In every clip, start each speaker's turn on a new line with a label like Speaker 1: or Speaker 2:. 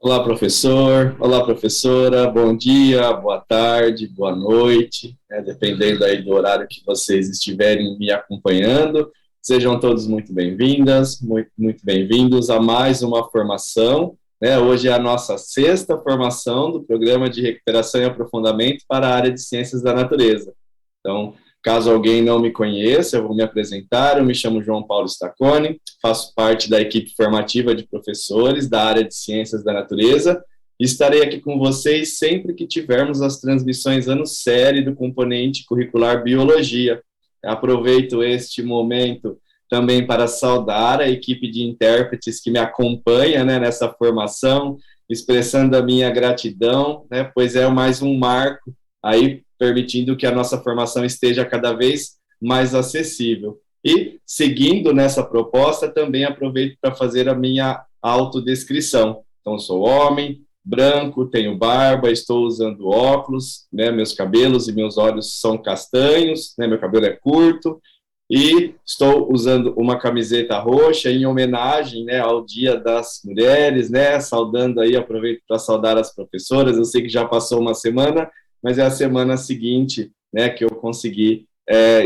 Speaker 1: Olá, professor. Olá, professora. Bom dia, boa tarde, boa noite, dependendo aí do horário que vocês estiverem me acompanhando. Sejam todos muito bem-vindas, muito bem-vindos a mais uma formação, né? Hoje é a nossa sexta formação do Programa de Recuperação e Aprofundamento para a área de Ciências da Natureza. Então, caso alguém não me conheça, eu vou me apresentar. Eu me chamo João Paulo Stacconi, faço parte da equipe formativa de professores da área de Ciências da Natureza e estarei aqui com vocês sempre que tivermos as transmissões ano série do componente curricular Biologia. Aproveito este momento também para saudar a equipe de intérpretes que me acompanha, né, nessa formação, expressando a minha gratidão, né, pois é mais um marco aí permitindo que a nossa formação esteja cada vez mais acessível. E, seguindo nessa proposta, também aproveito para fazer a minha autodescrição. Então, sou homem, branco, tenho barba, estou usando óculos, né, meus cabelos e meus olhos são castanhos, né, meu cabelo é curto, e estou usando uma camiseta roxa em homenagem, né, ao Dia das Mulheres, né, saudando aí, aproveito para saudar as professoras. Eu sei que já passou uma semana, mas é a semana seguinte, né, que eu consegui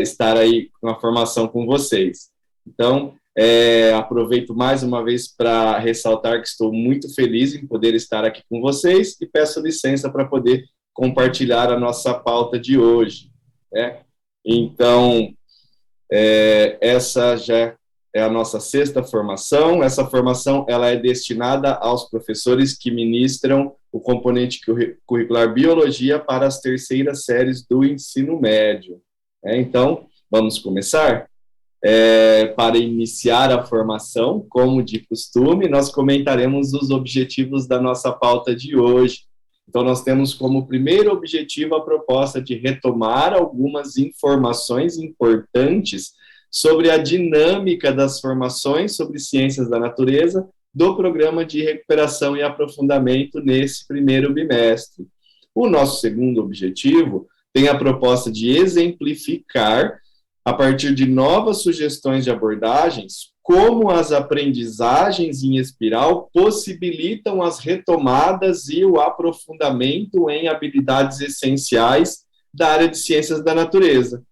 Speaker 1: estar aí com a formação com vocês. Então, aproveito mais uma vez para ressaltar que estou muito feliz em poder estar aqui com vocês e peço licença para poder compartilhar a nossa pauta de hoje, né? Então, essa já é a nossa sexta formação. Essa formação ela é destinada aos professores que ministram o componente curricular Biologia para as terceiras séries do ensino médio. Então, vamos começar? Para iniciar a formação, como de costume, nós comentaremos os objetivos da nossa pauta de hoje. Então, nós temos como primeiro objetivo a proposta de retomar algumas informações importantes sobre a dinâmica das formações sobre ciências da natureza do Programa de Recuperação e Aprofundamento nesse primeiro bimestre. O nosso segundo objetivo tem a proposta de exemplificar, a partir de novas sugestões de abordagens, como as aprendizagens em espiral possibilitam as retomadas e o aprofundamento em habilidades essenciais da área de ciências da natureza.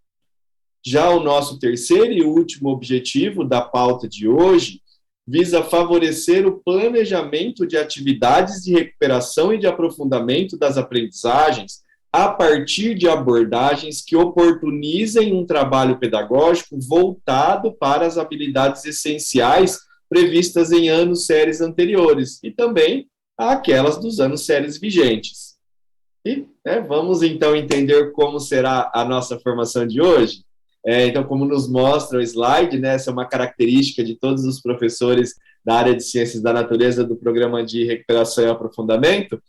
Speaker 1: Já o nosso terceiro e último objetivo da pauta de hoje visa favorecer o planejamento de atividades de recuperação e de aprofundamento das aprendizagens a partir de abordagens que oportunizem um trabalho pedagógico voltado para as habilidades essenciais previstas em anos séries anteriores e também aquelas dos anos séries vigentes. E vamos então entender como será a nossa formação de hoje. Então, como nos mostra o slide, né, essa é uma característica de todos os professores da área de Ciências da Natureza do Programa de Recuperação e Aprofundamento.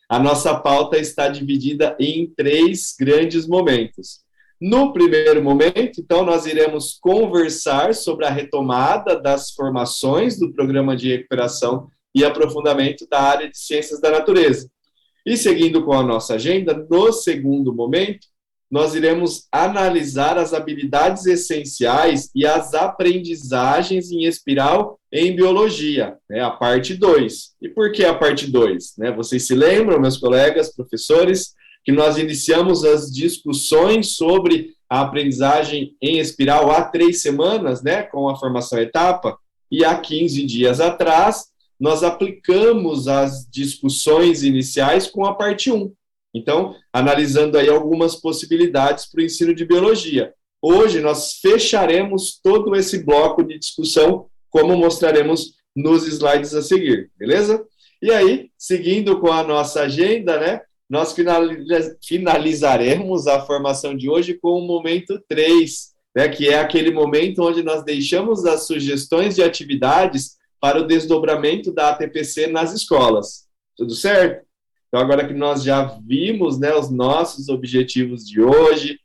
Speaker 1: A nossa pauta está dividida em 3 grandes momentos. No primeiro momento, então, nós iremos conversar sobre a retomada das formações do Programa de Recuperação e Aprofundamento da área de Ciências da Natureza. E seguindo com a nossa agenda, no segundo momento, nós iremos analisar as habilidades essenciais e as aprendizagens em espiral em biologia, né, a parte 2. E por que a parte 2? Vocês se lembram, meus colegas, professores, que nós iniciamos as discussões sobre a aprendizagem em espiral há 3 semanas, né, com a formação etapa, e há 15 dias atrás, nós aplicamos as discussões iniciais com a parte 1. Então, analisando aí algumas possibilidades para o ensino de biologia. Hoje, nós fecharemos todo esse bloco de discussão, como mostraremos nos slides a seguir, beleza? E aí, seguindo com a nossa agenda, né, nós finalizaremos a formação de hoje com o momento 3, né, que é aquele momento onde nós deixamos as sugestões de atividades para o desdobramento da ATPC nas escolas. Tudo certo? Então, agora que nós já vimos, né, os nossos objetivos de hoje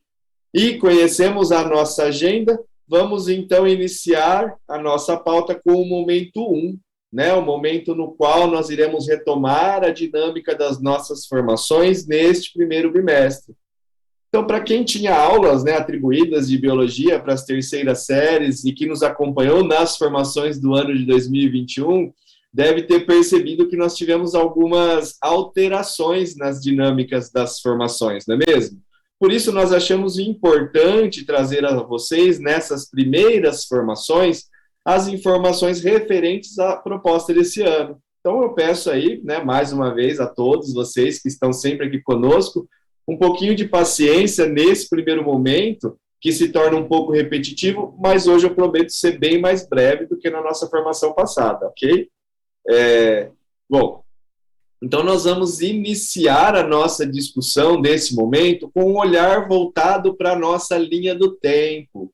Speaker 1: e conhecemos a nossa agenda, vamos então iniciar a nossa pauta com o momento 1, né, o momento no qual nós iremos retomar a dinâmica das nossas formações neste primeiro bimestre. Então, para quem tinha aulas, né, atribuídas de biologia para as terceiras séries e que nos acompanhou nas formações do ano de 2021, deve ter percebido que nós tivemos algumas alterações nas dinâmicas das formações, não é mesmo? Por isso, nós achamos importante trazer a vocês, nessas primeiras formações, as informações referentes à proposta desse ano. Então, eu peço aí, né, mais uma vez, a todos vocês que estão sempre aqui conosco, um pouquinho de paciência nesse primeiro momento, que se torna um pouco repetitivo, mas hoje eu prometo ser bem mais breve do que na nossa formação passada, ok? Bom, então nós vamos iniciar a nossa discussão nesse momento com um olhar voltado para a nossa linha do tempo.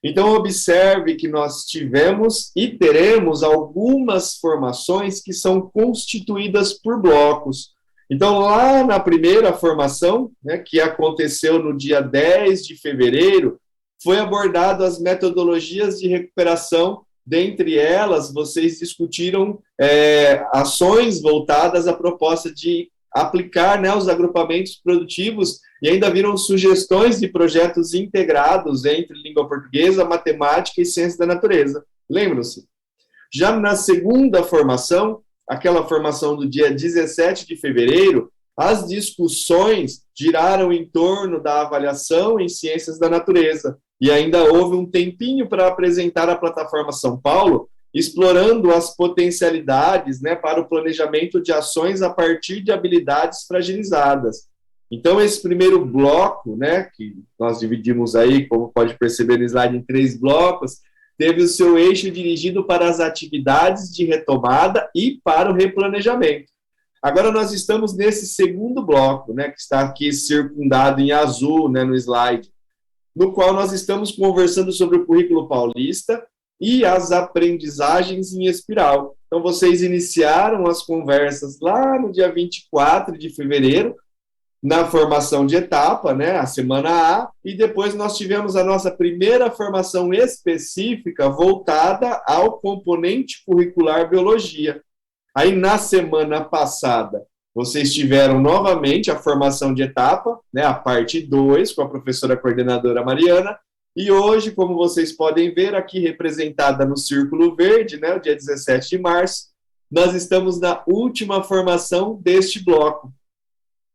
Speaker 1: Então, observe que nós tivemos e teremos algumas formações que são constituídas por blocos. Então, lá na primeira formação, né, que aconteceu no dia 10 de fevereiro, foi abordado as metodologias de recuperação. Dentre elas, vocês discutiram ações voltadas à proposta de aplicar, né, os agrupamentos produtivos e ainda viram sugestões de projetos integrados entre língua portuguesa, matemática e ciência da natureza. Lembram-se? Já na segunda formação, aquela formação do dia 17 de fevereiro, as discussões giraram em torno da avaliação em ciências da natureza. E ainda houve um tempinho para apresentar a plataforma São Paulo, explorando as potencialidades, né, para o planejamento de ações a partir de habilidades fragilizadas. Então, esse primeiro bloco, né, que nós dividimos aí, como pode perceber no slide, em 3 blocos, teve o seu eixo dirigido para as atividades de retomada e para o replanejamento. Agora nós estamos nesse segundo bloco, né, que está aqui circundado em azul, né, no slide, no qual nós estamos conversando sobre o currículo paulista e as aprendizagens em espiral. Então, vocês iniciaram as conversas lá no dia 24 de fevereiro, na formação de etapa, né, a semana A, e depois nós tivemos a nossa primeira formação específica voltada ao componente curricular biologia. Aí, na semana passada, vocês tiveram novamente a formação de etapa, né, a parte 2, com a professora coordenadora Mariana, e hoje, como vocês podem ver aqui representada no círculo verde, né, o dia 17 de março, nós estamos na última formação deste bloco,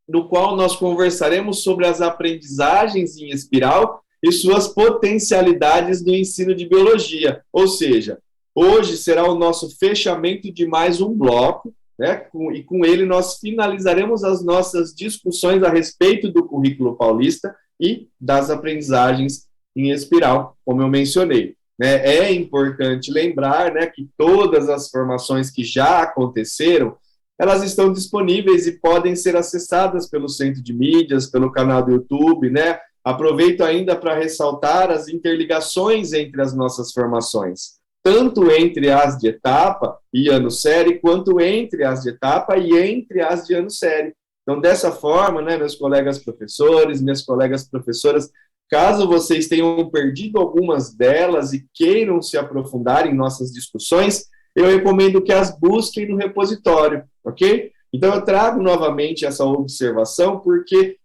Speaker 1: no qual nós conversaremos sobre as aprendizagens em espiral e suas potencialidades no ensino de biologia. Ou seja, hoje será o nosso fechamento de mais um bloco, né, e com ele nós finalizaremos as nossas discussões a respeito do currículo paulista e das aprendizagens em espiral, como eu mencionei. É importante lembrar, né, que todas as formações que já aconteceram, elas estão disponíveis e podem ser acessadas pelo Centro de Mídias, pelo canal do YouTube, né? Aproveito ainda para ressaltar as interligações entre as nossas formações, tanto entre as de etapa e ano série, quanto entre as de etapa e entre as de ano série. Então, dessa forma, né, meus colegas professores, minhas colegas professoras, caso vocês tenham perdido algumas delas e queiram se aprofundar em nossas discussões, eu recomendo que as busquem no repositório, ok? Então, eu trago novamente essa observação, porque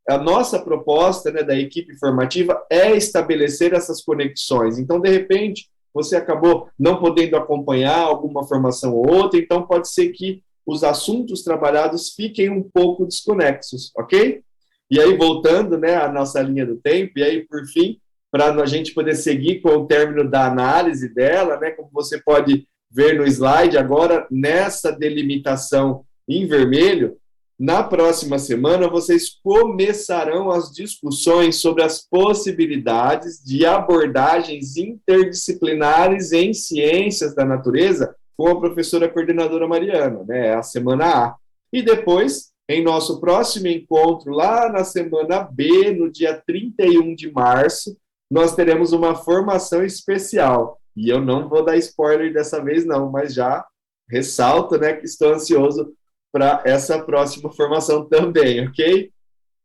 Speaker 1: a nossa proposta, né, da equipe formativa é estabelecer essas conexões. Então, de repente, você acabou não podendo acompanhar alguma formação ou outra, então pode ser que os assuntos trabalhados fiquem um pouco desconexos, ok? E aí, voltando, né, à nossa linha do tempo, e aí, por fim, para a gente poder seguir com o término da análise dela, né, como você pode ver no slide agora, nessa delimitação em vermelho, na próxima semana vocês começarão as discussões sobre as possibilidades de abordagens interdisciplinares em ciências da natureza com a professora coordenadora Mariana, né, a semana A. E depois, em nosso próximo encontro, lá na semana B, no dia 31 de março, nós teremos uma formação especial. E eu não vou dar spoiler dessa vez não, mas já ressalto, né, que estou ansioso para essa próxima formação também, ok?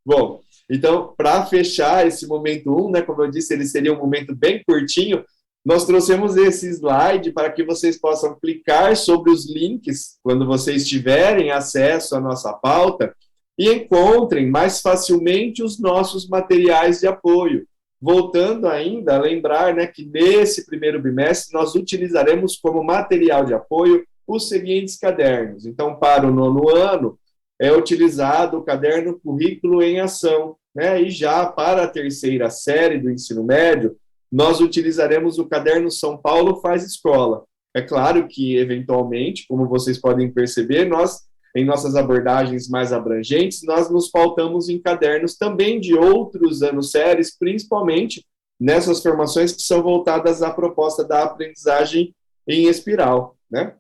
Speaker 1: Bom, então, para fechar esse momento 1, né, como eu disse, ele seria um momento bem curtinho, nós trouxemos esse slide para que vocês possam clicar sobre os links quando vocês tiverem acesso à nossa pauta e encontrem mais facilmente os nossos materiais de apoio. Voltando ainda a lembrar, né, que nesse primeiro bimestre nós utilizaremos como material de apoio os seguintes cadernos. Então, para o 9º ano, é utilizado o caderno Currículo em Ação, né? E já para a 3ª série do ensino médio, nós utilizaremos o caderno São Paulo Faz Escola. É claro que, eventualmente, como vocês podem perceber, nós, em nossas abordagens mais abrangentes, nós nos pautamos em cadernos também de outros anos séries, principalmente nessas formações que são voltadas à proposta da aprendizagem em espiral, né?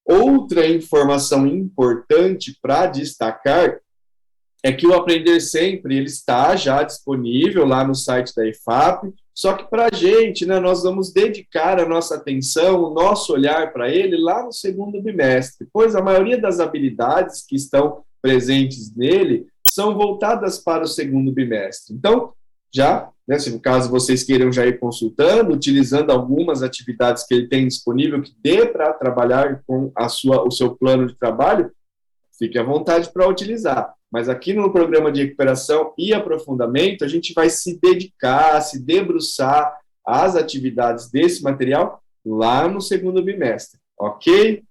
Speaker 1: Outra informação importante para destacar é que o Aprender Sempre ele está já disponível lá no site da EFAP, só que para a gente, né, nós vamos dedicar a nossa atenção, o nosso olhar para ele lá no 2º bimestre, pois a maioria das habilidades que estão presentes nele são voltadas para o 2º bimestre. Então, já, né, se no caso vocês queiram já ir consultando, utilizando algumas atividades que ele tem disponível, que dê para trabalhar com o seu plano de trabalho, fique à vontade para utilizar. Mas aqui no programa de recuperação e aprofundamento, a gente vai se dedicar, se debruçar às atividades desse material lá no 2º bimestre, ok?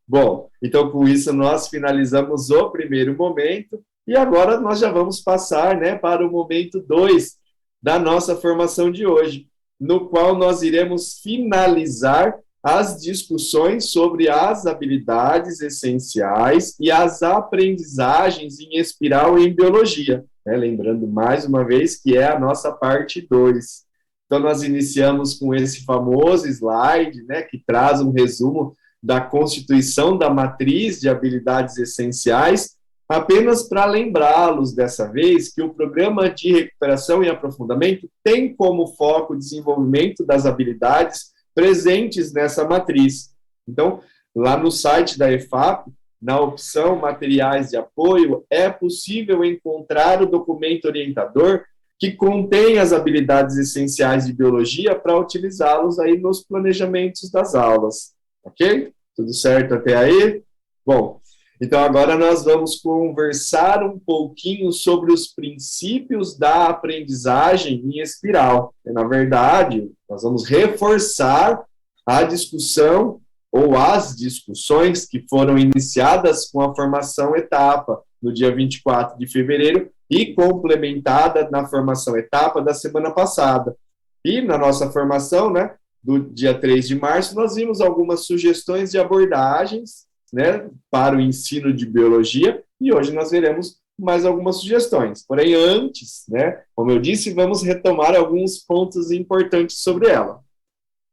Speaker 1: Bom, então com isso nós finalizamos o primeiro momento e agora nós já vamos passar, né, para o momento 2 da nossa formação de hoje, no qual nós iremos finalizar as discussões sobre as habilidades essenciais e as aprendizagens em espiral e em biologia, né? Lembrando mais uma vez que é a nossa parte 2. Então, nós iniciamos com esse famoso slide, né, que traz um resumo da constituição da matriz de habilidades essenciais, apenas para lembrá-los dessa vez que o programa de recuperação e aprofundamento tem como foco o desenvolvimento das habilidades presentes nessa matriz. Então, lá no site da EFAP, na opção Materiais de Apoio, é possível encontrar o documento orientador que contém as habilidades essenciais de biologia para utilizá-los aí nos planejamentos das aulas. Ok? Tudo certo até aí? Bom, então agora nós vamos conversar um pouquinho sobre os princípios da aprendizagem em espiral. Na verdade, nós vamos reforçar a discussão ou as discussões que foram iniciadas com a formação etapa no dia 24 de fevereiro e complementada na formação etapa da semana passada. E na nossa formação, né, do dia 3 de março, nós vimos algumas sugestões de abordagens, né, para o ensino de biologia, e hoje nós veremos mais algumas sugestões. Porém, antes, né, como eu disse, vamos retomar alguns pontos importantes sobre ela.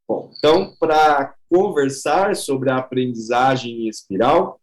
Speaker 1: Bom, então, para conversar sobre a aprendizagem em espiral,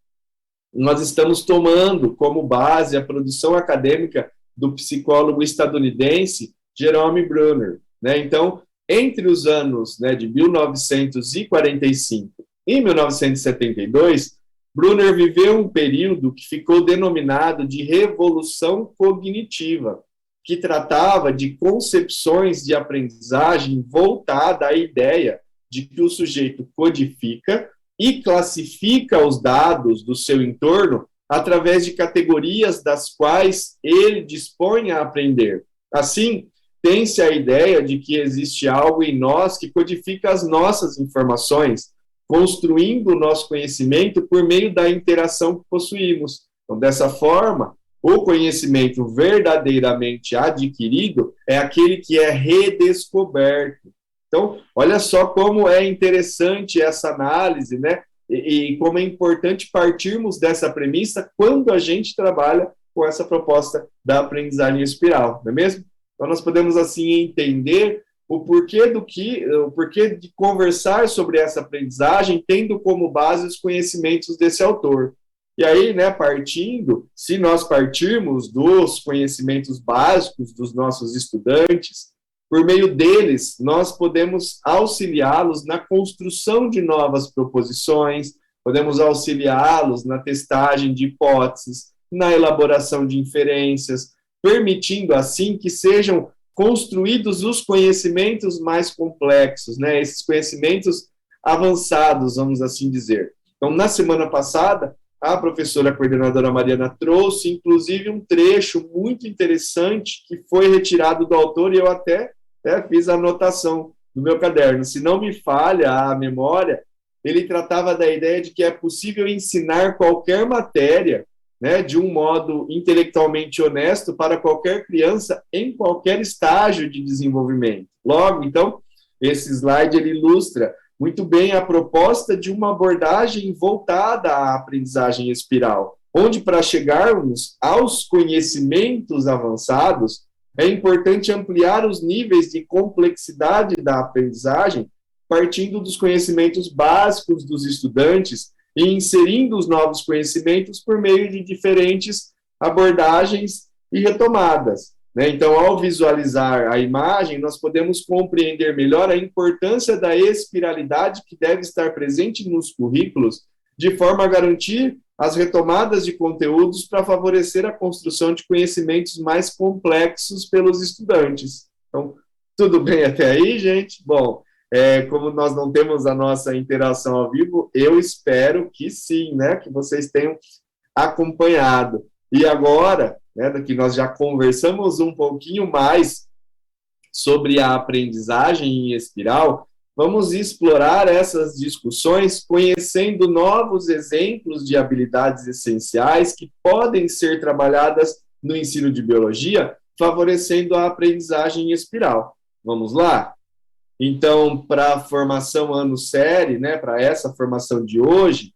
Speaker 1: nós estamos tomando como base a produção acadêmica do psicólogo estadunidense Jerome Bruner, né? Então, entre os anos, né, de 1945 e 1972, Bruner viveu um período que ficou denominado de revolução cognitiva, que tratava de concepções de aprendizagem voltada à ideia de que o sujeito codifica e classifica os dados do seu entorno através de categorias das quais ele dispõe a aprender. Assim, tem-se a ideia de que existe algo em nós que codifica as nossas informações, construindo o nosso conhecimento por meio da interação que possuímos. Então, dessa forma, o conhecimento verdadeiramente adquirido é aquele que é redescoberto. Então, olha só como é interessante essa análise, né? E como é importante partirmos dessa premissa quando a gente trabalha com essa proposta da aprendizagem espiral, não é mesmo? Então, nós podemos, assim, entender o porquê de conversar sobre essa aprendizagem, tendo como base os conhecimentos desse autor. E aí, né, se nós partirmos dos conhecimentos básicos dos nossos estudantes, por meio deles, nós podemos auxiliá-los na construção de novas proposições, podemos auxiliá-los na testagem de hipóteses, na elaboração de inferências, permitindo, assim, que sejam construídos os conhecimentos mais complexos, né? Esses conhecimentos avançados, vamos assim dizer. Então, na semana passada, a professora coordenadora Mariana trouxe, inclusive, um trecho muito interessante que foi retirado do autor e eu até fiz a anotação no meu caderno. Se não me falha a memória, ele tratava da ideia de que é possível ensinar qualquer matéria, né, de um modo intelectualmente honesto para qualquer criança em qualquer estágio de desenvolvimento. Logo, então, esse slide ele ilustra muito bem a proposta de uma abordagem voltada à aprendizagem espiral, onde para chegarmos aos conhecimentos avançados, é importante ampliar os níveis de complexidade da aprendizagem, partindo dos conhecimentos básicos dos estudantes e inserindo os novos conhecimentos por meio de diferentes abordagens e retomadas, né? Então, ao visualizar a imagem, nós podemos compreender melhor a importância da espiralidade que deve estar presente nos currículos, de forma a garantir as retomadas de conteúdos para favorecer a construção de conhecimentos mais complexos pelos estudantes. Então, tudo bem até aí, gente? Bom, como nós não temos a nossa interação ao vivo, eu espero que sim, né? Que vocês tenham acompanhado. E agora, né, que nós já conversamos um pouquinho mais sobre a aprendizagem em espiral, vamos explorar essas discussões conhecendo novos exemplos de habilidades essenciais que podem ser trabalhadas no ensino de biologia, favorecendo a aprendizagem em espiral. Vamos lá? Então, para a formação ano-série, né, para essa formação de hoje,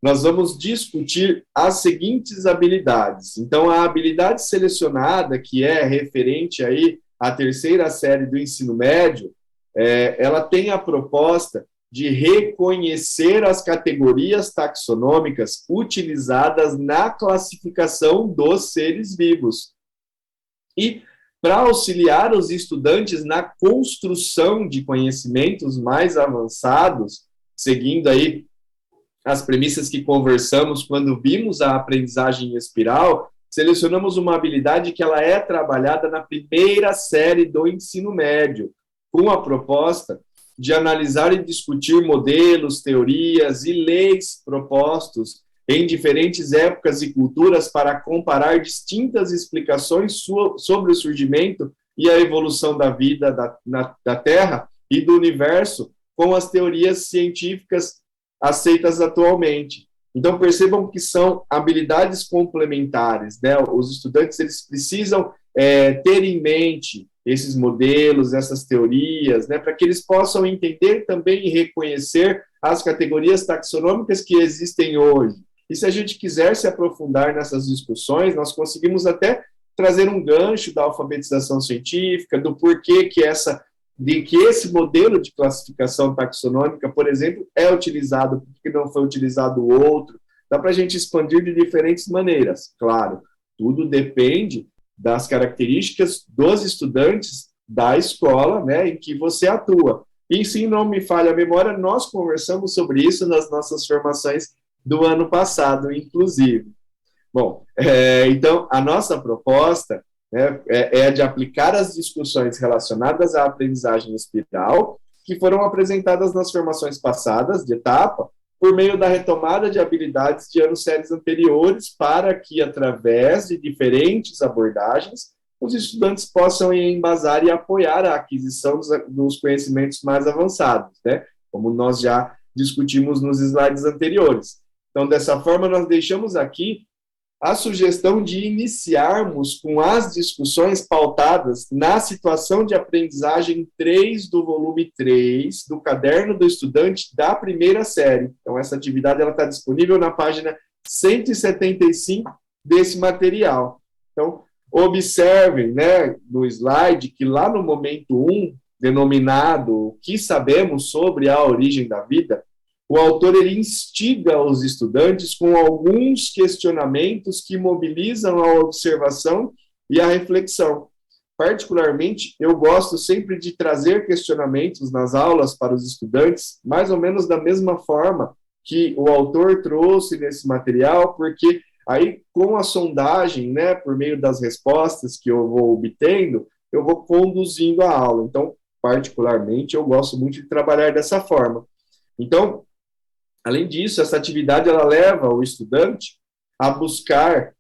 Speaker 1: nós vamos discutir as seguintes habilidades. Então, a habilidade selecionada, que é referente aí à terceira série do ensino médio, ela tem a proposta de reconhecer as categorias taxonômicas utilizadas na classificação dos seres vivos. E para auxiliar os estudantes na construção de conhecimentos mais avançados, seguindo aí as premissas que conversamos quando vimos a aprendizagem em espiral, selecionamos uma habilidade que ela é trabalhada na primeira série do ensino médio, com a proposta de analisar e discutir modelos, teorias e leis propostos em diferentes épocas e culturas para comparar distintas explicações sobre o surgimento e a evolução da vida da Terra e do universo com as teorias científicas aceitas atualmente. Então, percebam que são habilidades complementares, né? Os estudantes eles precisam ter em mente esses modelos, essas teorias, né, para que eles possam entender também e reconhecer as categorias taxonômicas que existem hoje. E se a gente quiser se aprofundar nessas discussões, nós conseguimos até trazer um gancho da alfabetização científica, do porquê que esse modelo de classificação taxonômica, por exemplo, é utilizado, porque não foi utilizado o outro. Dá para a gente expandir de diferentes maneiras. Claro, tudo depende das características dos estudantes da escola, né, em que você atua. E se não me falha a memória, nós conversamos sobre isso nas nossas formações do ano passado, inclusive. Bom, então, a nossa proposta, né, é de aplicar as discussões relacionadas à aprendizagem espiral, que foram apresentadas nas formações passadas, de etapa, por meio da retomada de habilidades de anos séries anteriores, para que, através de diferentes abordagens, os estudantes possam embasar e apoiar a aquisição dos conhecimentos mais avançados, né? Como nós já discutimos nos slides anteriores. Então, dessa forma, nós deixamos aqui a sugestão de iniciarmos com as discussões pautadas na situação de aprendizagem 3 do volume 3 do Caderno do Estudante da primeira série. Então, essa atividade está disponível na página 175 desse material. Então, observem, né, no slide que lá no momento 1, denominado O que sabemos sobre a origem da vida, o autor ele instiga os estudantes com alguns questionamentos que mobilizam a observação e a reflexão. Particularmente, eu gosto sempre de trazer questionamentos nas aulas para os estudantes, mais ou menos da mesma forma que o autor trouxe nesse material, porque aí, com a sondagem, né, por meio das respostas que eu vou obtendo, eu vou conduzindo a aula. Então, particularmente, eu gosto muito de trabalhar dessa forma. Então, além disso, essa atividade ela leva o estudante a buscar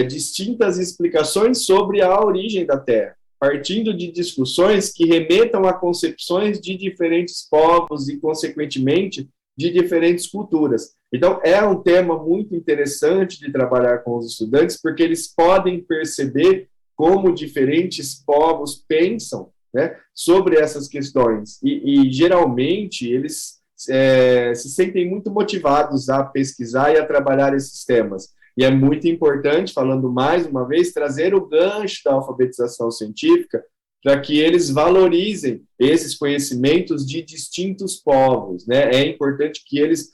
Speaker 1: distintas explicações sobre a origem da Terra, partindo de discussões que remetam a concepções de diferentes povos e, consequentemente, de diferentes culturas. Então, é um tema muito interessante de trabalhar com os estudantes, porque eles podem perceber como diferentes povos pensam, né, sobre essas questões. E geralmente, eles se sentem muito motivados a pesquisar e a trabalhar esses temas. E é muito importante, falando mais uma vez, trazer o gancho da alfabetização científica para que eles valorizem esses conhecimentos de distintos povos, né? É importante que eles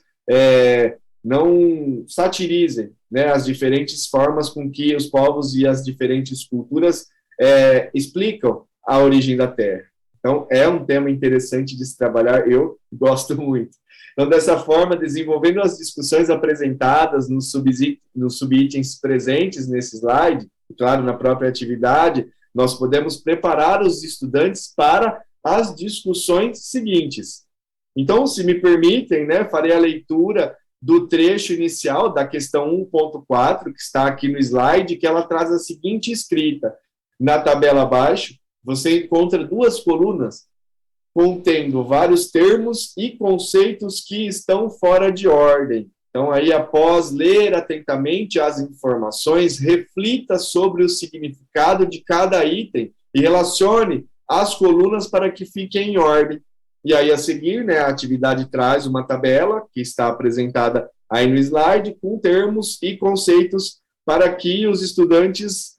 Speaker 1: não satirizem, né, as diferentes formas com que os povos e as diferentes culturas explicam a origem da Terra. Então, é um tema interessante de se trabalhar, eu gosto muito. Então, dessa forma, desenvolvendo as discussões apresentadas nos subitens presentes nesse slide, e claro, na própria atividade, nós podemos preparar os estudantes para as discussões seguintes. Então, se me permitem, né, farei a leitura do trecho inicial da questão 1.4, que está aqui no slide, que ela traz a seguinte escrita. Na tabela abaixo, você encontra duas colunas contendo vários termos e conceitos que estão fora de ordem. Então, aí, após ler atentamente as informações, reflita sobre o significado de cada item e relacione as colunas para que fiquem em ordem. E aí, a seguir, né, a atividade traz uma tabela, que está apresentada aí no slide, com termos e conceitos para que os estudantes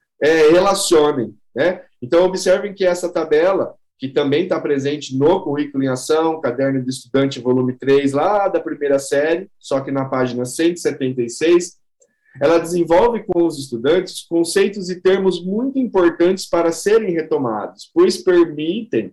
Speaker 1: relacionem, né? Então, observem que essa tabela, que também está presente no Currículo em Ação, Caderno do Estudante, volume 3, lá da primeira série, só que na página 176, ela desenvolve com os estudantes conceitos e termos muito importantes para serem retomados, pois permitem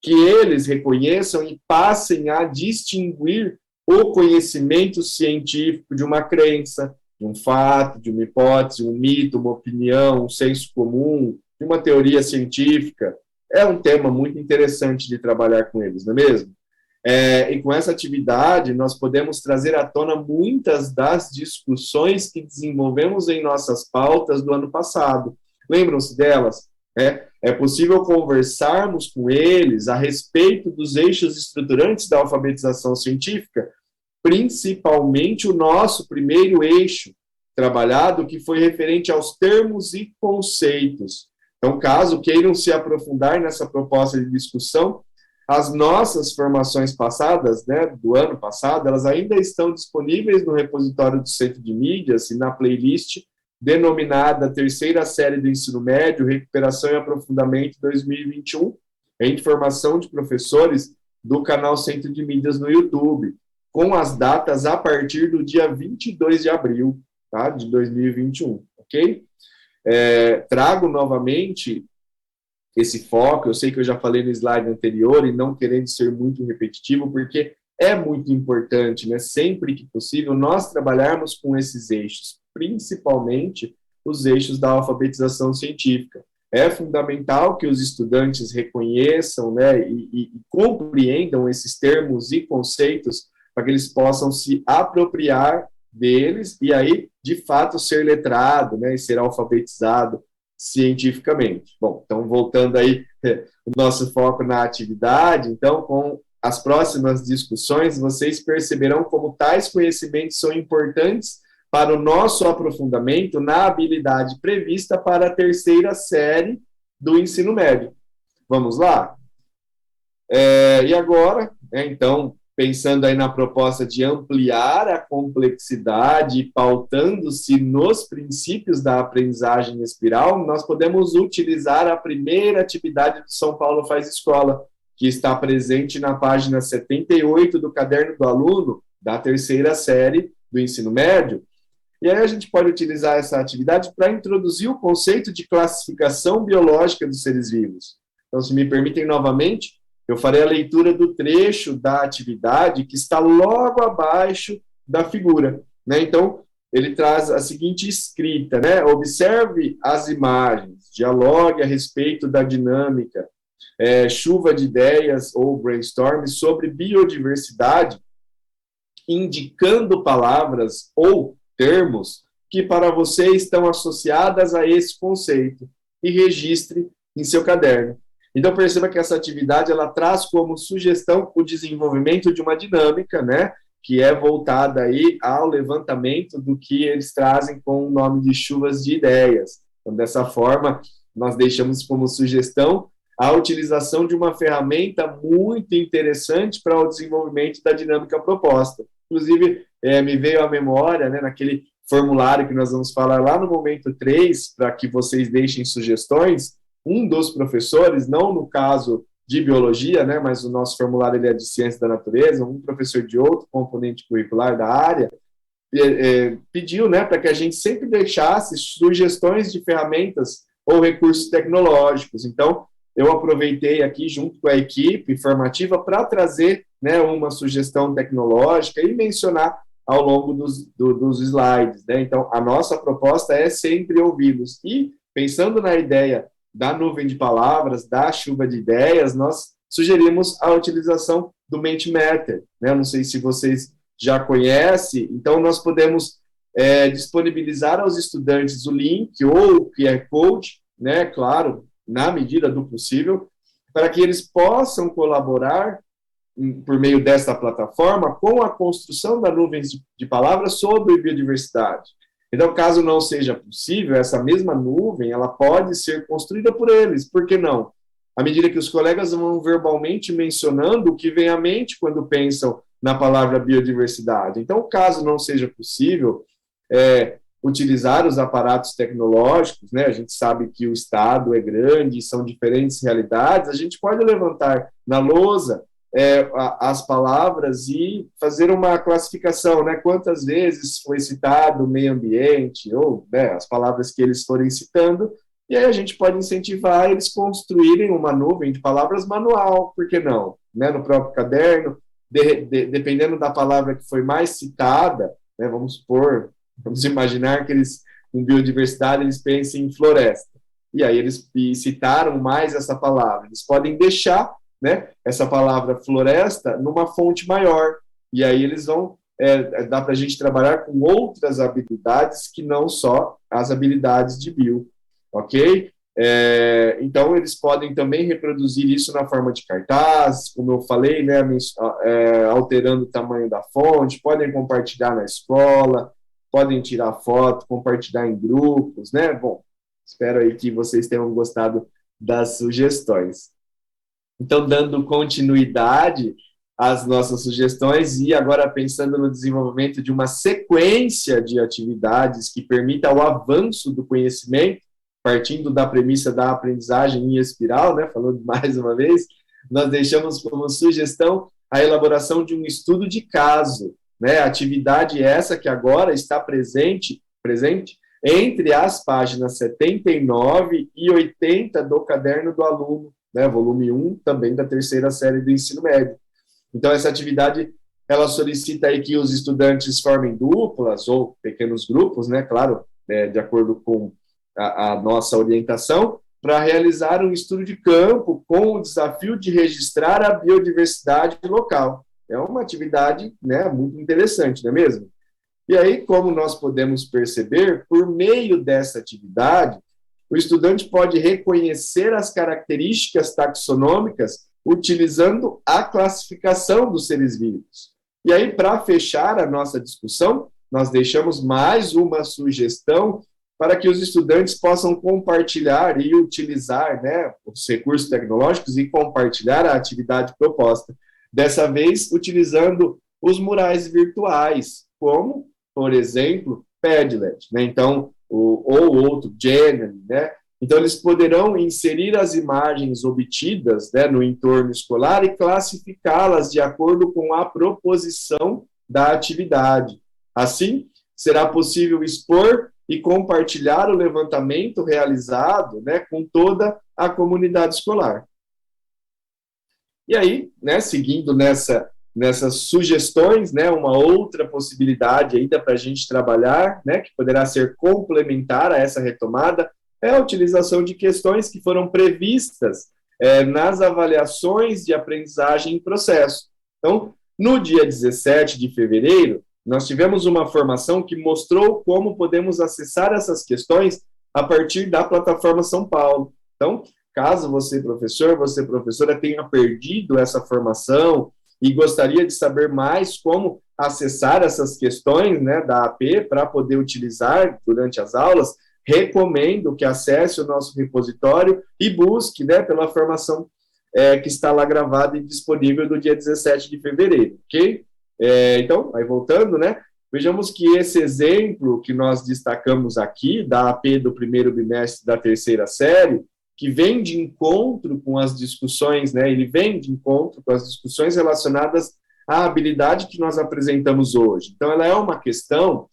Speaker 1: que eles reconheçam e passem a distinguir o conhecimento científico de uma crença, de um fato, de uma hipótese, um mito, uma opinião, um senso comum, de uma teoria científica. É um tema muito interessante de trabalhar com eles, não é mesmo? E com essa atividade, nós podemos trazer à tona muitas das discussões que desenvolvemos em nossas pautas do ano passado. Lembram-se delas? É possível conversarmos com eles a respeito dos eixos estruturantes da alfabetização científica, principalmente o nosso primeiro eixo trabalhado, que foi referente aos termos e conceitos. Então, caso queiram se aprofundar nessa proposta de discussão, as nossas formações passadas, né, do ano passado, elas ainda estão disponíveis no repositório do Centro de Mídias e na playlist denominada Terceira Série do Ensino Médio, Recuperação e Aprofundamento 2021, em formação de professores do canal Centro de Mídias no YouTube, com as datas a partir do dia 22 de abril, tá, de 2021, ok? Trago novamente esse foco, eu sei que eu já falei no slide anterior, e não querendo ser muito repetitivo, porque é muito importante, né, sempre que possível, nós trabalharmos com esses eixos, principalmente os eixos da alfabetização científica. É fundamental que os estudantes reconheçam, né, e compreendam esses termos e conceitos para que eles possam se apropriar deles e aí, de fato, ser letrado, né, e ser alfabetizado cientificamente. Bom, então, voltando aí o nosso foco na atividade, então, com as próximas discussões, vocês perceberão como tais conhecimentos são importantes para o nosso aprofundamento na habilidade prevista para a terceira série do ensino médio. Vamos lá? E agora, então, pensando aí na proposta de ampliar a complexidade, pautando-se nos princípios da aprendizagem espiral, nós podemos utilizar a primeira atividade do São Paulo Faz Escola, que está presente na página 78 do Caderno do Aluno, da terceira série do ensino médio. E aí a gente pode utilizar essa atividade para introduzir o conceito de classificação biológica dos seres vivos. Então, se me permitem novamente, eu farei a leitura do trecho da atividade que está logo abaixo da figura, né? Então, ele traz a seguinte escrita, né? Observe as imagens, dialogue a respeito da dinâmica, chuva de ideias ou brainstorm sobre biodiversidade, indicando palavras ou termos que para você estão associadas a esse conceito e registre em seu caderno. Então, perceba que essa atividade ela traz como sugestão o desenvolvimento de uma dinâmica, né, que é voltada aí ao levantamento do que eles trazem com o nome de chuvas de ideias. Então, dessa forma, nós deixamos como sugestão a utilização de uma ferramenta muito interessante para o desenvolvimento da dinâmica proposta. Inclusive, me veio à memória, né, naquele formulário que nós vamos falar lá no momento 3, para que vocês deixem sugestões, um dos professores, não no caso de biologia, né, mas o nosso formulário ele é de ciência da natureza, um professor de outro componente curricular da área, pediu, né, para que a gente sempre deixasse sugestões de ferramentas ou recursos tecnológicos. Então, eu aproveitei aqui, junto com a equipe formativa, para trazer, né, uma sugestão tecnológica e mencionar ao longo dos slides, né? Então, a nossa proposta é sempre ouvi-los. E, pensando na ideia da nuvem de palavras, da chuva de ideias, nós sugerimos a utilização do Mentimeter, né? Não sei se vocês já conhecem, então nós podemos disponibilizar aos estudantes o link ou o QR Code, né? Claro, na medida do possível, para que eles possam colaborar por meio desta plataforma com a construção da nuvem de palavras sobre biodiversidade. Então, caso não seja possível, essa mesma nuvem, ela pode ser construída por eles, por que não? À medida que os colegas vão verbalmente mencionando o que vem à mente quando pensam na palavra biodiversidade. Então, caso não seja possível utilizar os aparatos tecnológicos, né? A gente sabe que o Estado é grande, são diferentes realidades, a gente pode levantar na lousa as palavras e fazer uma classificação, né? Quantas vezes foi citado o meio ambiente, ou, né, as palavras que eles forem citando, e aí a gente pode incentivar eles construírem uma nuvem de palavras manual, por que não? Né? No próprio caderno, dependendo da palavra que foi mais citada, né, vamos imaginar que eles, com biodiversidade, eles pensem em floresta, e aí eles citaram mais essa palavra, eles podem deixar, né, essa palavra floresta numa fonte maior, e aí eles vão, dá para a gente trabalhar com outras habilidades que não só as habilidades de bio, ok? Então, eles podem também reproduzir isso na forma de cartaz, como eu falei, né, alterando o tamanho da fonte, podem compartilhar na escola, podem tirar foto, compartilhar em grupos, né? Bom, espero aí que vocês tenham gostado das sugestões. Então, dando continuidade às nossas sugestões e agora pensando no desenvolvimento de uma sequência de atividades que permita o avanço do conhecimento, partindo da premissa da aprendizagem em espiral, né, falando mais uma vez, nós deixamos como sugestão a elaboração de um estudo de caso, né, atividade essa que agora está presente entre as páginas 79 e 80 do Caderno do Aluno, né, volume 1, também da terceira série do ensino médio. Então, essa atividade, ela solicita aí que os estudantes formem duplas ou pequenos grupos, né, claro, de acordo com a nossa orientação, para realizar um estudo de campo com o desafio de registrar a biodiversidade local. É uma atividade, né, muito interessante, não é mesmo? E aí, como nós podemos perceber, por meio dessa atividade, o estudante pode reconhecer as características taxonômicas utilizando a classificação dos seres vivos. E aí, para fechar a nossa discussão, nós deixamos mais uma sugestão para que os estudantes possam compartilhar e utilizar, né, os recursos tecnológicos e compartilhar a atividade proposta. Dessa vez, utilizando os murais virtuais, como, por exemplo, Padlet, né? Então, ou outro, Genially, né? Então, eles poderão inserir as imagens obtidas, né, no entorno escolar e classificá-las de acordo com a proposição da atividade. Assim, será possível expor e compartilhar o levantamento realizado, né, com toda a comunidade escolar. E aí, né, seguindo nessas sugestões, né, uma outra possibilidade ainda para a gente trabalhar, né, que poderá ser complementar a essa retomada, é a utilização de questões que foram previstas nas avaliações de aprendizagem em processo. Então, no dia 17 de fevereiro, nós tivemos uma formação que mostrou como podemos acessar essas questões a partir da plataforma São Paulo. Então, caso você, professor, você, professora, tenha perdido essa formação e gostaria de saber mais como acessar essas questões, né, da AP para poder utilizar durante as aulas, recomendo que acesse o nosso repositório e busque, né, pela formação que está lá gravada e disponível do dia 17 de fevereiro, ok? Então, aí voltando, né, vejamos que esse exemplo que nós destacamos aqui, da AP do primeiro bimestre da terceira série, que vem de encontro com as discussões, né, ele vem de encontro com as discussões relacionadas à habilidade que nós apresentamos hoje. Então, ela é uma questão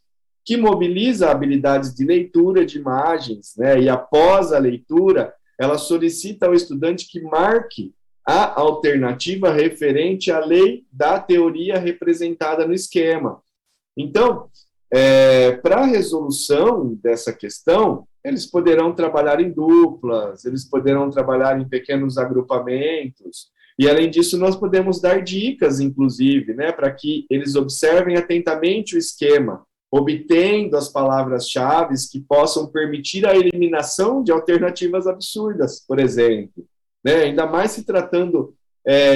Speaker 1: que mobiliza habilidades de leitura de imagens, né, e após a leitura, ela solicita ao estudante que marque a alternativa referente à lei da teoria representada no esquema. Então, para a resolução dessa questão, eles poderão trabalhar em duplas, eles poderão trabalhar em pequenos agrupamentos, e além disso, nós podemos dar dicas, inclusive, né, para que eles observem atentamente o esquema, obtendo as palavras-chave que possam permitir a eliminação de alternativas absurdas, por exemplo. Né? Ainda mais se tratando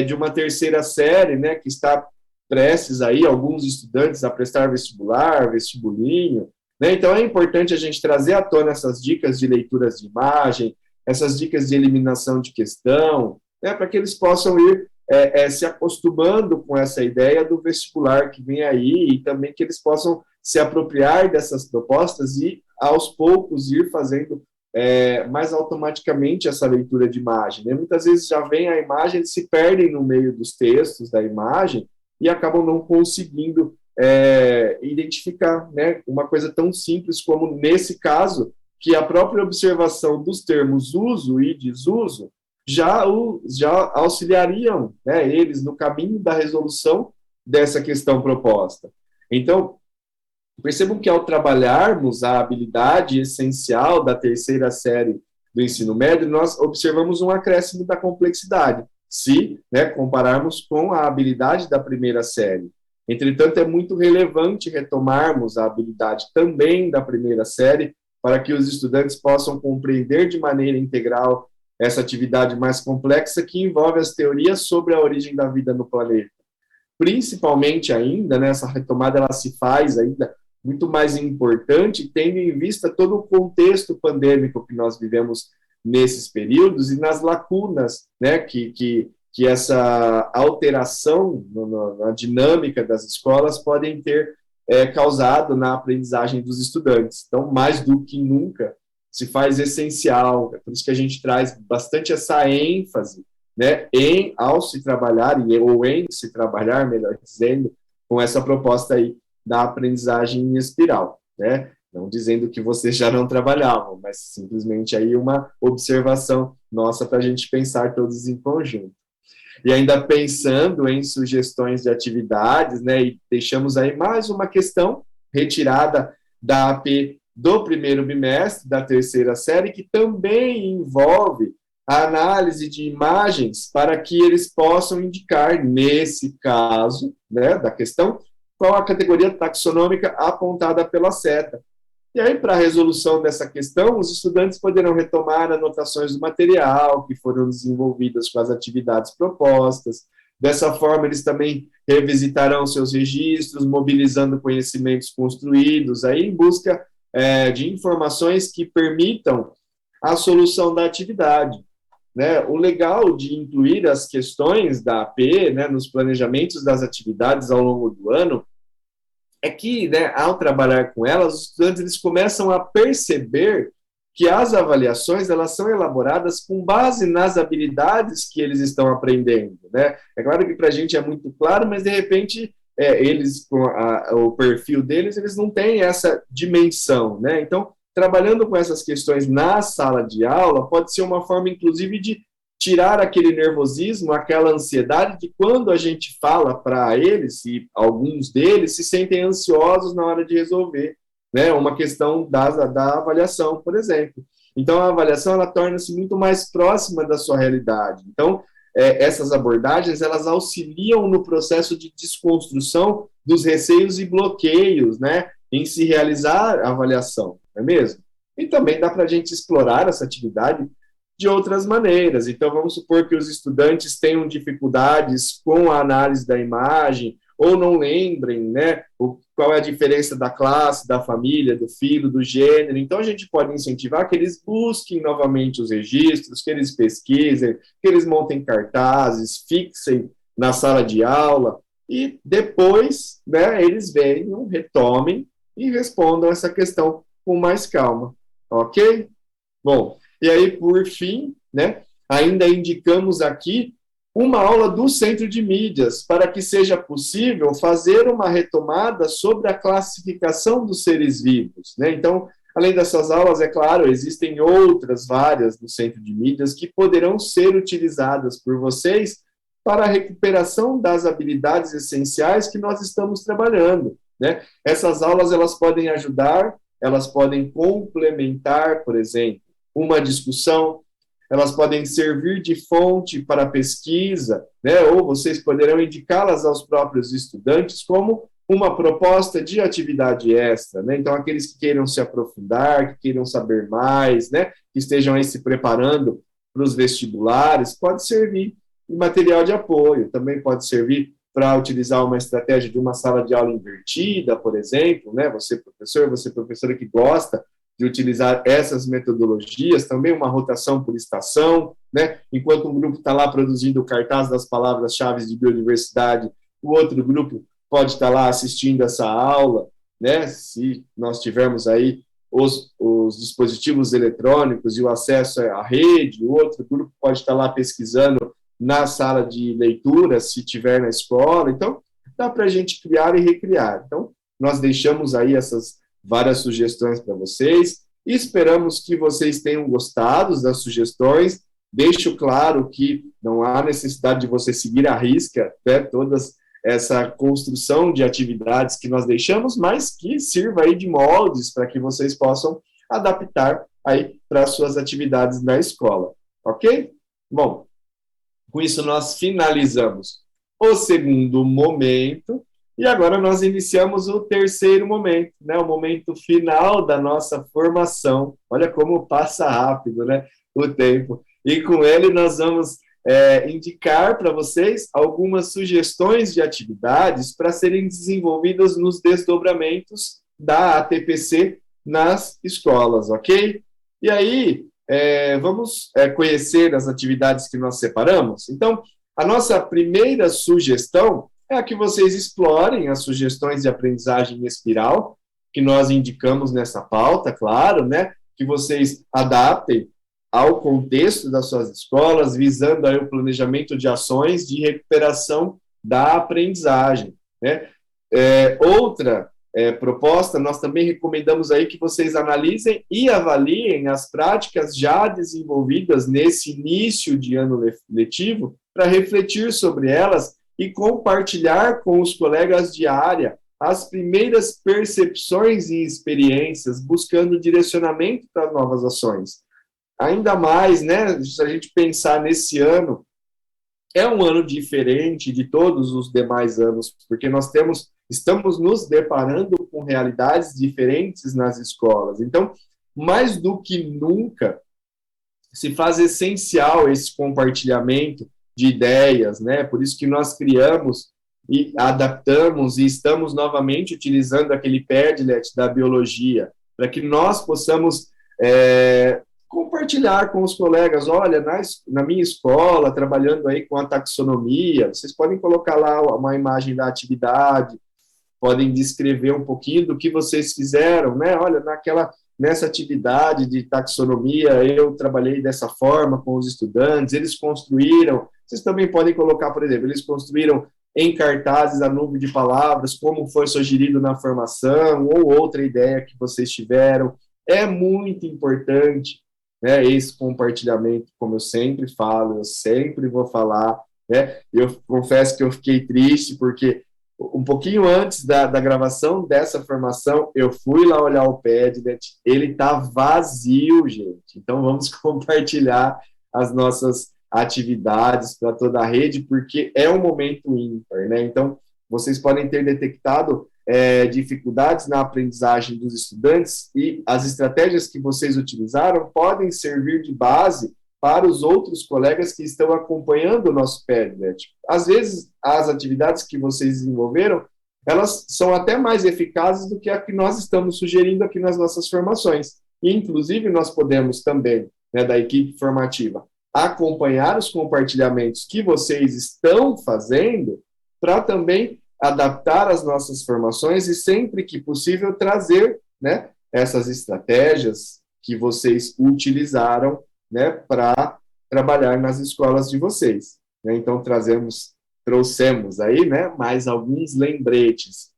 Speaker 1: de uma terceira série, né, que está prestes aí, alguns estudantes a prestar vestibular, vestibulinho, né? Então é importante a gente trazer à tona essas dicas de leituras de imagem, essas dicas de eliminação de questão, né, para que eles possam ir se acostumando com essa ideia do vestibular que vem aí e também que eles possam se apropriar dessas propostas e, aos poucos, ir fazendo mais automaticamente essa leitura de imagem. Né? Muitas vezes já vem a imagem, eles se perdem no meio dos textos da imagem e acabam não conseguindo identificar, né, uma coisa tão simples como, nesse caso, que a própria observação dos termos uso e desuso já auxiliariam, né, eles no caminho da resolução dessa questão proposta. Então, percebam que ao trabalharmos a habilidade essencial da terceira série do ensino médio, nós observamos um acréscimo da complexidade, se, né, compararmos com a habilidade da primeira série. Entretanto, é muito relevante retomarmos a habilidade também da primeira série para que os estudantes possam compreender de maneira integral essa atividade mais complexa que envolve as teorias sobre a origem da vida no planeta. Principalmente ainda, né, essa retomada ela se faz ainda muito mais importante, tendo em vista todo o contexto pandêmico que nós vivemos nesses períodos e nas lacunas, né, que essa alteração na dinâmica das escolas podem ter causado na aprendizagem dos estudantes. Então, mais do que nunca, se faz essencial, é por isso que a gente traz bastante essa ênfase, né, ao se trabalhar, ou em se trabalhar, melhor dizendo, com essa proposta aí da aprendizagem em espiral, né, não dizendo que vocês já não trabalhavam, mas simplesmente aí uma observação nossa para a gente pensar todos em conjunto. E ainda pensando em sugestões de atividades, né, e deixamos aí mais uma questão retirada da AP do primeiro bimestre, da terceira série, que também envolve a análise de imagens para que eles possam indicar, nesse caso, né, da questão, qual a categoria taxonômica apontada pela seta. E aí, para a resolução dessa questão, os estudantes poderão retomar anotações do material que foram desenvolvidas com as atividades propostas. Dessa forma, eles também revisitarão seus registros, mobilizando conhecimentos construídos, aí em busca de informações que permitam a solução da atividade. Né? O legal de incluir as questões da AP, né, nos planejamentos das atividades ao longo do ano é que, né, ao trabalhar com elas, os estudantes eles começam a perceber que as avaliações elas são elaboradas com base nas habilidades que eles estão aprendendo. Né? É claro que para a gente é muito claro, mas de repente eles, com o perfil deles, eles não têm essa dimensão. Né? Então, trabalhando com essas questões na sala de aula, pode ser uma forma, inclusive, de tirar aquele nervosismo, aquela ansiedade de quando a gente fala para eles, e alguns deles se sentem ansiosos na hora de resolver, né, uma questão da avaliação, por exemplo. Então, a avaliação, ela torna-se muito mais próxima da sua realidade. Então, essas abordagens, elas auxiliam no processo de desconstrução dos receios e bloqueios, né, em se realizar a avaliação, não é mesmo? E também dá para a gente explorar essa atividade de outras maneiras. Então, vamos supor que os estudantes tenham dificuldades com a análise da imagem ou não lembrem, né, qual é a diferença da classe, da família, do filho, do gênero. Então, a gente pode incentivar que eles busquem novamente os registros, que eles pesquisem, que eles montem cartazes, fixem na sala de aula, e depois, né, eles venham, retomem e respondam essa questão com mais calma, ok? Bom, e aí, por fim, né, ainda indicamos aqui uma aula do Centro de Mídias, para que seja possível fazer uma retomada sobre a classificação dos seres vivos, né? Então, além dessas aulas, é claro, existem outras várias do Centro de Mídias que poderão ser utilizadas por vocês para a recuperação das habilidades essenciais que nós estamos trabalhando, né? Essas aulas, elas podem ajudar, elas podem complementar, por exemplo, uma discussão, elas podem servir de fonte para pesquisa, né? Ou vocês poderão indicá-las aos próprios estudantes como uma proposta de atividade extra, né? Então, aqueles que queiram se aprofundar, que queiram saber mais, né? Que estejam aí se preparando para os vestibulares, pode servir de material de apoio, também pode servir para utilizar uma estratégia de uma sala de aula invertida, por exemplo, né? Você professora que gosta de utilizar essas metodologias, também uma rotação por estação, né? Enquanto um grupo está lá produzindo o cartaz das palavras-chave de biodiversidade, o outro grupo pode estar lá assistindo essa aula, né? Se nós tivermos aí os dispositivos eletrônicos e o acesso à rede, o outro grupo pode estar lá pesquisando na sala de leitura, se tiver na escola. Então, dá para a gente criar e recriar. Então, nós deixamos aí essas várias sugestões para vocês, e esperamos que vocês tenham gostado das sugestões. Deixo claro que não há necessidade de você seguir à risca, né, toda essa construção de atividades que nós deixamos, mas que sirva aí de moldes para que vocês possam adaptar aí para as suas atividades na escola, ok? Bom, com isso nós finalizamos o segundo momento, e agora nós iniciamos o terceiro momento, né, o momento final da nossa formação. Olha como passa rápido, né, o tempo. E com ele nós vamos indicar para vocês algumas sugestões de atividades para serem desenvolvidas nos desdobramentos da ATPC nas escolas, ok? E aí, vamos conhecer as atividades que nós separamos? Então, a nossa primeira sugestão é que vocês explorem as sugestões de aprendizagem em espiral, que nós indicamos nessa pauta, claro, né? Que vocês adaptem ao contexto das suas escolas, visando aí o planejamento de ações de recuperação da aprendizagem, né? Outra proposta, nós também recomendamos aí que vocês analisem e avaliem as práticas já desenvolvidas nesse início de ano letivo, para refletir sobre elas e compartilhar com os colegas de área as primeiras percepções e experiências, buscando direcionamento para novas ações. Ainda mais, né, se a gente pensar nesse ano, é um ano diferente de todos os demais anos, porque nós estamos nos deparando com realidades diferentes nas escolas. Então, mais do que nunca, se faz essencial esse compartilhamento de ideias, né? Por isso que nós criamos e adaptamos e estamos novamente utilizando aquele Padlet da biologia, para que nós possamos compartilhar com os colegas. Olha, na minha escola, trabalhando aí com a taxonomia, vocês podem colocar lá uma imagem da atividade, podem descrever um pouquinho do que vocês fizeram, né? Olha, nessa atividade de taxonomia, eu trabalhei dessa forma com os estudantes, eles construíram. Vocês também podem colocar, por exemplo, eles construíram em cartazes a nuvem de palavras, como foi sugerido na formação, ou outra ideia que vocês tiveram. É muito importante, né, esse compartilhamento, como eu sempre falo, eu sempre vou falar, né? Eu confesso que eu fiquei triste, porque um pouquinho antes da gravação dessa formação, eu fui lá olhar o Padlet, ele está vazio, gente. Então, vamos compartilhar as nossas atividades para toda a rede, porque é um momento ímpar, né? Então, vocês podem ter detectado dificuldades na aprendizagem dos estudantes, e as estratégias que vocês utilizaram podem servir de base para os outros colegas que estão acompanhando o nosso Padlet. Às vezes, as atividades que vocês desenvolveram, elas são até mais eficazes do que a que nós estamos sugerindo aqui nas nossas formações. E, inclusive, nós podemos também, né, da equipe formativa, acompanhar os compartilhamentos que vocês estão fazendo para também adaptar as nossas formações e, sempre que possível, trazer, né, essas estratégias que vocês utilizaram, né, para trabalhar nas escolas de vocês. Né? Então, trouxemos aí, né, mais alguns lembretes.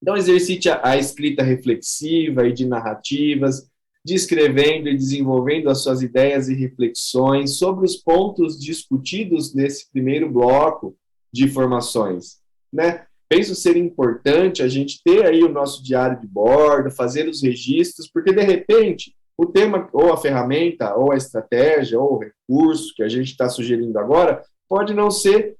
Speaker 1: Então, exercite a escrita reflexiva e de narrativas, descrevendo e desenvolvendo as suas ideias e reflexões sobre os pontos discutidos nesse primeiro bloco de formações, né? Penso ser importante a gente ter aí o nosso diário de bordo, fazer os registros, porque, de repente, o tema, ou a ferramenta, ou a estratégia, ou o recurso que a gente está sugerindo agora, pode não ser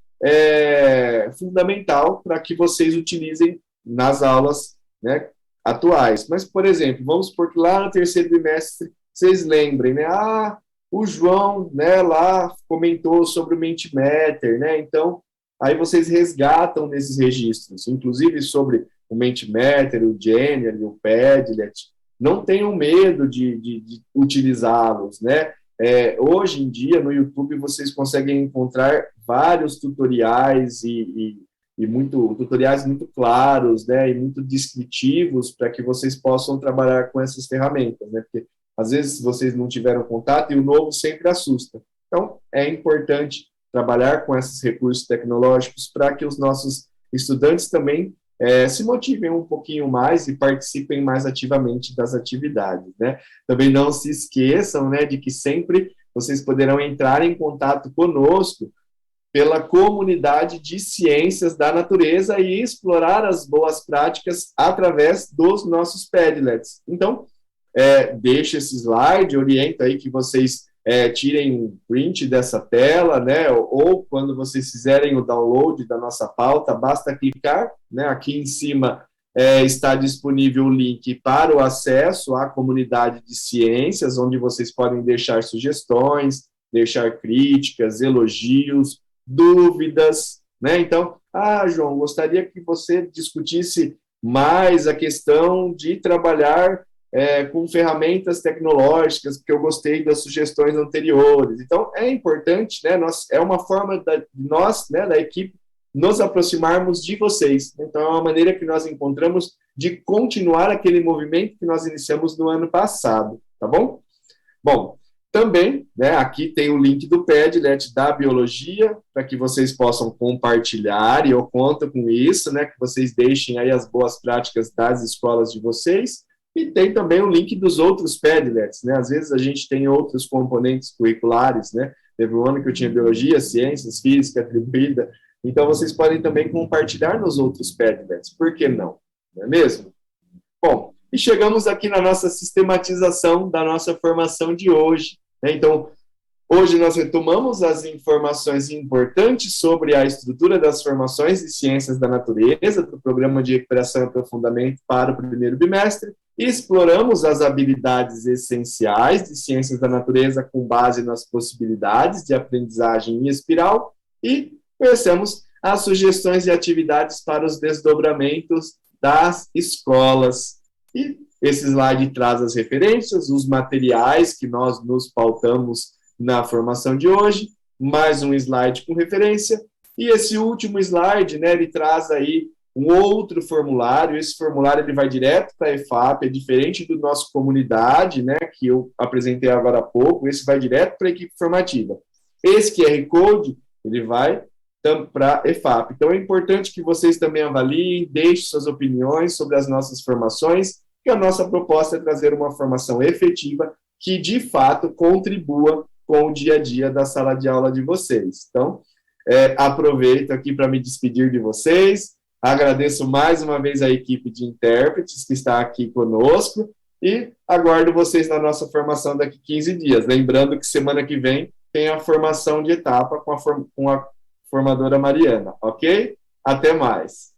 Speaker 1: fundamental para que vocês utilizem nas aulas, né, atuais. Mas, por exemplo, vamos supor que lá no terceiro bimestre, vocês lembrem, né, o João, né, lá comentou sobre o Mentimeter, né, então, aí vocês resgatam nesses registros, inclusive sobre o Mentimeter, o Genially, o Padlet. Não tenham medo de utilizá-los, né? Hoje em dia, no YouTube, vocês conseguem encontrar vários tutoriais tutoriais muito claros, né? E muito descritivos para que vocês possam trabalhar com essas ferramentas, né? Porque, às vezes, vocês não tiveram contato e o novo sempre assusta. Então, é importante trabalhar com esses recursos tecnológicos para que os nossos estudantes também se motivem um pouquinho mais e participem mais ativamente das atividades, né? Também não se esqueçam, né, de que sempre vocês poderão entrar em contato conosco pela comunidade de ciências da natureza e explorar as boas práticas através dos nossos Padlets. Então, deixa esse slide, oriento aí que vocês tirem um print dessa tela, né, ou quando vocês fizerem o download da nossa pauta, basta clicar, né, aqui em cima está disponível o link para o acesso à comunidade de ciências, onde vocês podem deixar sugestões, deixar críticas, elogios, dúvidas, né, então, João, gostaria que você discutisse mais a questão de trabalhar com ferramentas tecnológicas, porque eu gostei das sugestões anteriores. Então, é importante, né, é uma forma de nós, né, da equipe, nos aproximarmos de vocês. Então, é uma maneira que nós encontramos de continuar aquele movimento que nós iniciamos no ano passado, tá bom? Bom, também, né, aqui tem o link do Padlet da Biologia, para que vocês possam compartilhar, e eu conto com isso, né, que vocês deixem aí as boas práticas das escolas de vocês. E tem também o link dos outros Padlets, né? Às vezes a gente tem outros componentes curriculares, né? Teve um ano que eu tinha biologia, ciências, física, atribuída. Então, vocês podem também compartilhar nos outros Padlets. Por que não? Não é mesmo? Bom, e chegamos aqui na nossa sistematização da nossa formação de hoje, né? Então, hoje nós retomamos as informações importantes sobre a estrutura das formações de ciências da natureza, do Programa de Recuperação e Aprofundamento para o primeiro bimestre, e exploramos as habilidades essenciais de ciências da natureza com base nas possibilidades de aprendizagem em espiral e conhecemos as sugestões e atividades para os desdobramentos das escolas. E esse slide traz as referências, os materiais que nós nos pautamos na formação de hoje, mais um slide com referência, e esse último slide, né, ele traz aí um outro formulário. Esse formulário ele vai direto para a EFAP, é diferente do nosso comunidade, né, que eu apresentei agora há pouco, esse vai direto para a equipe formativa. Esse QR Code, ele vai para a EFAP. Então, é importante que vocês também avaliem, deixem suas opiniões sobre as nossas formações, que a nossa proposta é trazer uma formação efetiva que, de fato, contribua com o dia a dia da sala de aula de vocês. Então, aproveito aqui para me despedir de vocês, agradeço mais uma vez a equipe de intérpretes que está aqui conosco e aguardo vocês na nossa formação daqui 15 dias. Lembrando que semana que vem tem a formação de etapa com a formadora Mariana, ok? Até mais!